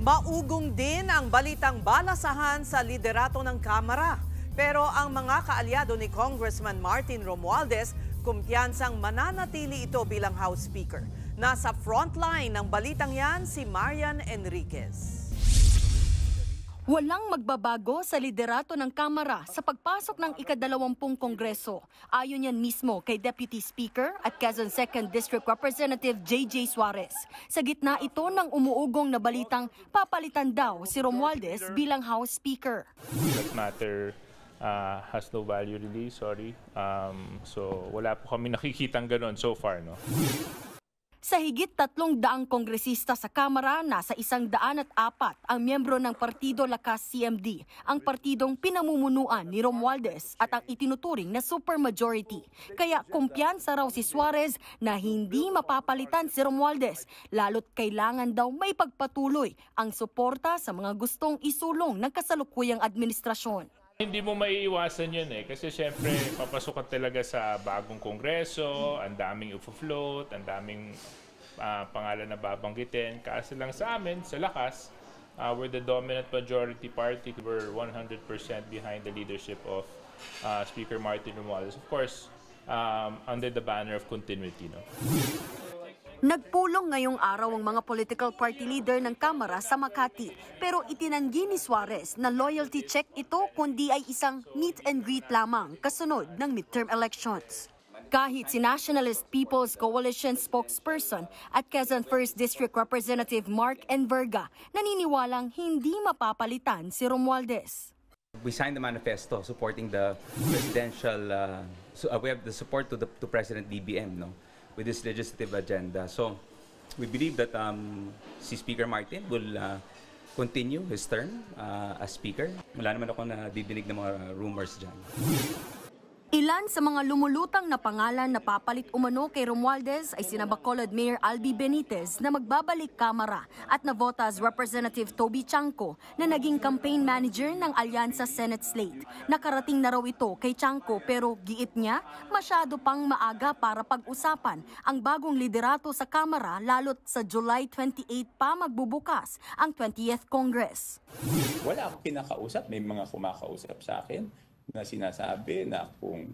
Maugong din ang balitang balasahan sa liderato ng Kamara. Pero ang mga kaalyado ni Congressman Martin Romualdez, kumpiyansang mananatili ito bilang House Speaker. Nasa frontline ng balitang yan si Marian Enriquez. Walang magbabago sa liderato ng Kamara sa pagpasok ng ika-20 Kongreso. Ayon yan mismo kay Deputy Speaker at Quezon 2nd District Representative J.J. Suarez. Sa gitna ito ng umuugong na balitang papalitan daw si Romualdez bilang House Speaker. That matter has no value really, sorry. So wala po kami nakikitang gano'n so far, no? Sa higit 300 kongresista sa Kamara, nasa 104 ang miyembro ng Partido Lakas CMD, ang partidong pinamumunuan ni Romualdez at ang itinuturing na supermajority. Kaya kumpiyansa raw si Suarez na hindi mapapalitan si Romualdez, lalo't kailangan daw may pagpatuloy ang suporta sa mga gustong isulong ng kasalukuyang administrasyon. Hindi mo maiiwasan yun kasi syempre papasok ka talaga sa bagong kongreso, ang daming ufo-float, ang daming pangalan na babanggitin. Kaso lang sa amin, sa Lakas, we're the dominant majority party. We're 100% behind the leadership of Speaker Martin Romualdez. Of course, under the banner of continuity. No? Nagpulong ngayong araw ang mga political party leader ng Kamara sa Makati, pero itinanggi ni Suarez na loyalty check ito kundi ay isang meet and greet lamang kasunod ng midterm elections. Kahit si Nationalist People's Coalition spokesperson at Quezon 1st District Representative Mark Enverga naniniwalang hindi mapapalitan si Romualdez. We signed the manifesto supporting the presidential, we have the support to President BBM, no? With this legislative agenda. So we believe that si Speaker Martin will continue his term as Speaker. Wala naman ako na didinig ng mga rumors dyan. Ilan sa mga lumulutang na pangalan na papalit umano kay Romualdez ay sina Bacolod Mayor Albi Benitez na magbabalik Kamara at Navotas Representative Toby Chanco na naging campaign manager ng Alyansa Senate slate. Nakarating na raw ito kay Chanco pero giit niya masyado pang maaga para pag-usapan ang bagong liderato sa Kamara lalo't sa July 28 pa magbubukas ang 20th Congress. Wala akong kinakausap, may mga kumakausap sa akin na sinasabi na kung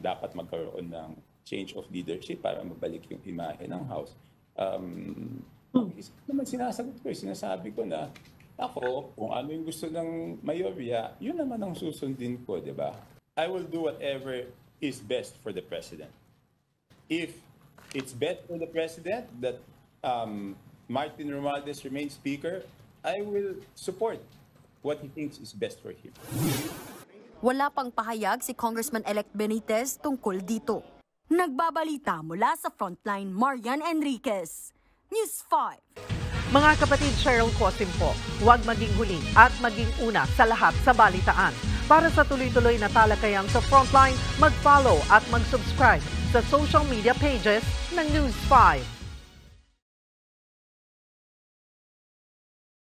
dapat magkaroon ng change of leadership para mabalik yung imahe ng House. Naman sinasabi ko na ako, kung ano yung gusto ng mayorya, yun naman ang susundin ko, di ba? I will do whatever is best for the President. If it's best for the President that Martin Romualdez remains Speaker, I will support what he thinks is best for him. Wala pang pahayag si Congressman-elect Benitez tungkol dito. Nagbabalita mula sa Frontline, Marian Enriquez, News 5. Mga kapatid, Cheryl Cosim po, huwag maging huli at maging una sa lahat sa balitaan. Para sa tuloy-tuloy na talakayan sa Frontline, mag-follow at mag-subscribe sa social media pages ng News 5.